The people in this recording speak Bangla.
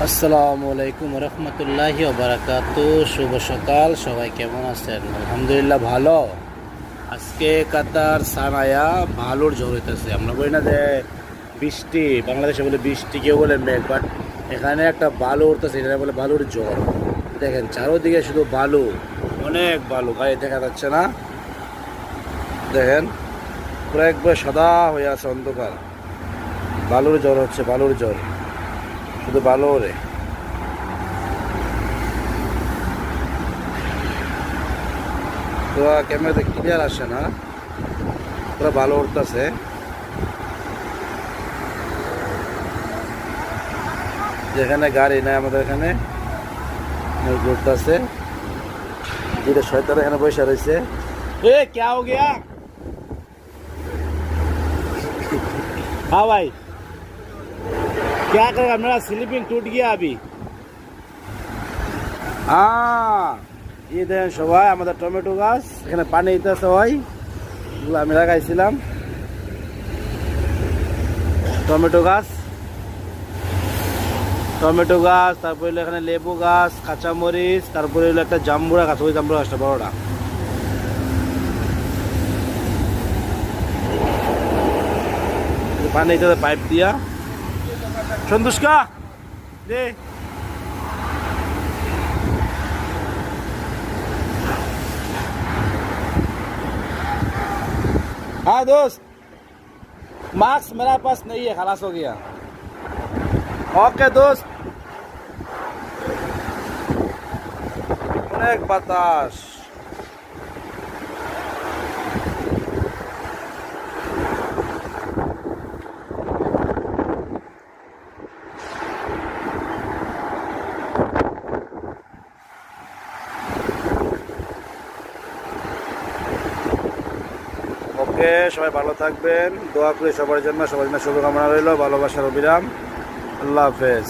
আসসালামু আলাইকুম রহমতুল্লাহি বারাকাতু। শুভ সকাল, সবাই কেমন আছেন? আলহামদুলিল্লাহ ভালো। আজকে কাতার সানায়া ভালোর ঝড় হইতেছে। আমরা বলি না যে বৃষ্টি, বাংলাদেশে বলে বৃষ্টি, কেউ বলে মেঘ, বাট এখানে একটা বালু উঠতেছে, এটা বলে বালুর ঝড়। দেখেন চারোদিকে শুধু বালু, অনেক বালু, গায়ে দেখা যাচ্ছে না। দেখেন পুরো একবার সাদা হয়ে আছে, অন্ধকার। বালুর ঝড় হচ্ছে, বালুর ঝড়, শুধু বালু রে। তো ক্যামেরাতে ক্লিয়ার আসে না, পুরো ভালো উঠতেছে। যেখানে গাড়ি নাই আমাদের এখানে ঘুরতেছে, দুটো শয়তান এখানে বসে রয়েছে। এ क्या हो गया? हाँ भाई, क्या करेगा? मेरा स्लीपिंग टूट गया अभी। এই দেখেন সবাই, আমাদের টমেটো গাছ, এখানে পানি দিতেছে ভাই, এগুলো আমি লাগাইছিলাম। টমেটো গাছ, টমেটো গাছ, তারপরে হলো এখানে লেবু গাছ, কাঁচামরিচ, তারপরে হলো একটা জাম্বুরা গাছ, ওই জাম্বুরা গাছটা বড়টা। পানি দিতে পাইপ দিয়া। সন্তুষ্কা দে। हाँ दोस्त, मास्क मेरा पास नहीं है, खलास हो गया। ओके दोस्त। অনেক বাতাস। ওকে, সবাই ভালো থাকবেন, দোয়া করি সবার জন্য, সবার জন্য শুভকামনা রইল, ভালোবাসার অবিরাম। আল্লাহ হাফেজ।